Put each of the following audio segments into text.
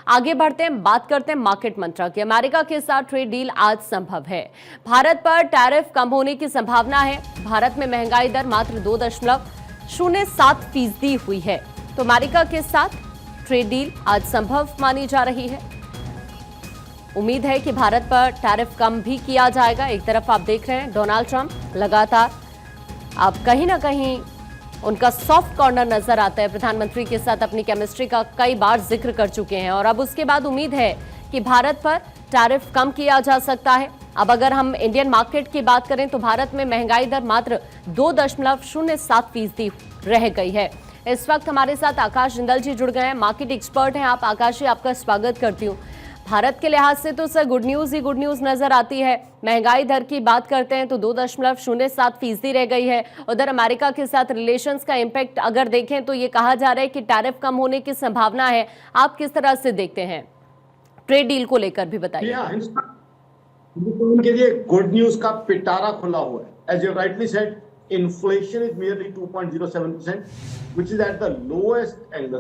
आगे बढ़ते हैं, बात करते हैं मार्केट मंत्रा की। अमेरिका के साथ ट्रेड डील आज संभव है। भारत पर टैरिफ कम होने की संभावना है। भारत में महंगाई दर मात्र 2.07% हुई है। तो अमेरिका के साथ ट्रेड डील आज संभव मानी जा रही है। उम्मीद है कि भारत पर टैरिफ कम भी किया जाएगा। एक तरफ आप देख रहे हैं डोनाल्ड ट्रंप लगातार अब कहीं ना कहीं उनका सॉफ्ट कॉर्नर नजर आता है। प्रधानमंत्री के साथ अपनी केमिस्ट्री का कई बार जिक्र कर चुके हैं और अब उसके बाद उम्मीद है कि भारत पर टैरिफ कम किया जा सकता है। अब अगर हम इंडियन मार्केट की बात करें तो भारत में महंगाई दर मात्र 2.07% रह गई है। इस वक्त हमारे साथ आकाश जिंदल जी जुड़ गए हैं, मार्केट एक्सपर्ट हैं आप। आकाश जी, आपका स्वागत करती हूँ। भारत के लिहाज से तो सर गुड न्यूज ही गुड न्यूज नजर आती है। महंगाई दर की बात करते हैं तो 2.07% रह गई है। उधर अमेरिका के साथ रिलेशंस का इम्पैक्ट अगर देखें तो ये कहा जा रहा है कि टैरिफ कम होने की संभावना है। आप किस तरह से देखते हैं? ट्रेड डील को लेकर भी बताइए। उनके लिए गुड न्यूज का पिटारा खुला हुआ है। As you rightly said, inflation is merely 2.07%, which is at the lowest, and the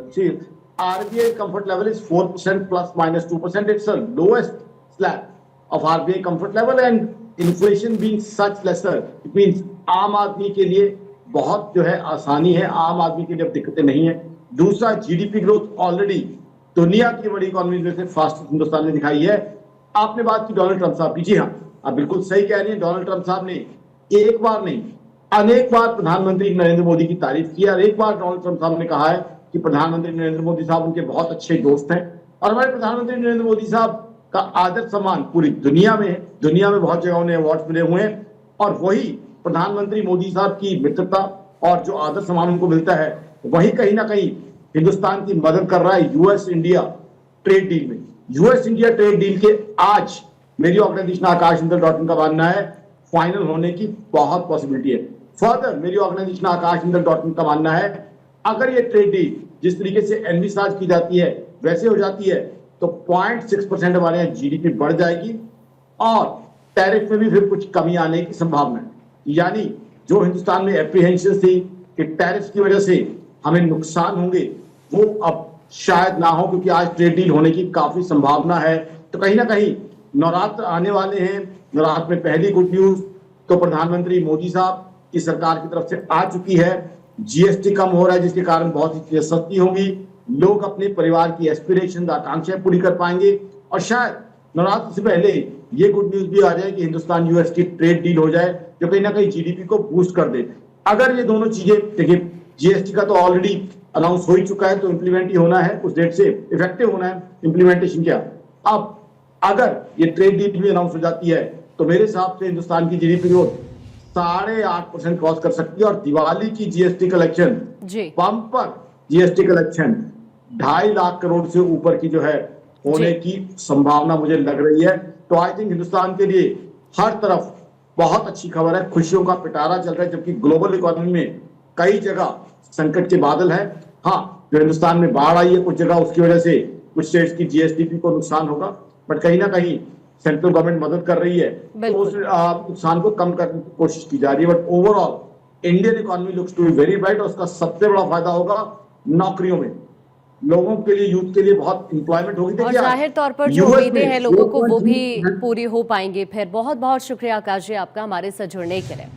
RBI comfort level is 4% plus minus 2%. It's the lowest slab of RBI comfort level, and inflation being such lesser, it means आम आदमी के लिए बहुत जो है आसानी है, आम आदमी के लिए अब दिक्कतें नहीं है। दूसरा, जीडीपी ग्रोथ ऑलरेडी दुनिया की बड़ी इकोनॉमी में से फास्टेस्ट हिंदुस्तान ने दिखाई है। आपने बात की डोनाल्ड ट्रंप साहब की, जी हाँ, आप बिल्कुल सही कह रही हैं। डोनाल्ड ट्रंप साहब ने एक बार नहीं, अनेक बार प्रधानमंत्री नरेंद्र मोदी की तारीफ की और एक बार डोनाल्ड ट्रंप साहब ने कहा है कि प्रधानमंत्री नरेंद्र मोदी साहब उनके बहुत अच्छे दोस्त हैं और हमारे प्रधानमंत्री नरेंद्र मोदी साहब का आदर सम्मान पूरी दुनिया में है। दुनिया में बहुत जगह उन्हें अवार्ड मिले हुए हैं और वही प्रधानमंत्री मोदी साहब की मित्रता और जो आदर सम्मान उनको मिलता है वही कहीं ना कहीं हिंदुस्तान की मदद कर रहा है यूएस इंडिया ट्रेड डील में। यूएस इंडिया ट्रेड डील के आज मेरी ऑर्गेनाइजेशन आकाशहिंदल.in का मानना है फाइनल होने की बहुत पॉसिबिलिटी है। फर्दर मेरी ऑर्गेनाइजेशन आकाशहिंदल.in का मानना है अगर ये ट्रेड डील जिस तरीके से एनविसाज की जाती है वैसे हो जाती है तो 0.6% हमारे यहाँ जीडीपी बढ़ जाएगी और टैरिफ में भी फिर कुछ कमी आने की संभावना है। यानी जो हिंदुस्तान में एप्रीहेंशन थी कि टैरिफ की वजह से हमें नुकसान होंगे वो अब शायद ना हो, क्योंकि आज ट्रेड डील होने की काफी संभावना है। तो कहीं ना कहीं नवरात्र आने वाले हैं। नवरात्र में पहली गुड न्यूज तो प्रधानमंत्री मोदी साहब की सरकार की तरफ से आ चुकी है। जीएसटी कम हो रहा है जिसके कारण बहुत ही चीजें सस्ती होंगी। लोग अपने परिवार की एस्पिरेशन आकांक्षाएं पूरी कर पाएंगे और शायद नवरात्र से पहले ये गुड न्यूज भी आ जाए कि हिंदुस्तान यूएस की ट्रेड डील हो जाए जो कहीं ना कहीं जीडीपी को बूस्ट कर दे। अगर ये दोनों चीजें, देखिए जीएसटी का तो ऑलरेडी अनाउंस हो ही चुका है तो इंप्लीमेंट ही होना है, उस डेट से इफेक्टिव होना है इंप्लीमेंटेशन क्या। अब अगर ये ट्रेड डील भी अनाउंस हो जाती है तो मेरे हिसाब से हिंदुस्तान की जीडीपी ग्रोथ 8.5% क्रॉस कर सकती है और दिवाली की GST collection, bumper GST collection 2.5 lakh crore से ऊपर की जो है होने की संभावना मुझे लग रही है। तो आई थिंक हिंदुस्तान के लिए हर तरफ बहुत अच्छी खबर है, खुशियों का पिटारा चल रहा है, जबकि ग्लोबल इकोनॉमी में कई जगह संकट के बादल है। हाँ, जो हिंदुस्तान में बाढ़ आई है कुछ जगह, उसकी वजह से कुछ स्टेट्स की जीएसडीपी को नुकसान होगा, बट कहीं ना कहीं सेंट्रल गवर्नमेंट मदद कर रही है तो उस नुकसान को कम करने की कोशिश की जा रही है। But overall Indian economy looks to be very bright और उसका सबसे बड़ा फायदा होगा नौकरियों में, लोगों के लिए, यूथ के लिए बहुत एम्प्लॉयमेंट होगी। और जाहिर तौर पर जो उम्मीदें हैं लोगों को वो भी पूरी हो पाएंगी। फिर बहुत बहुत शुक्रिया आकाश जी आपका हमारे साथ जुड़ने के लिए।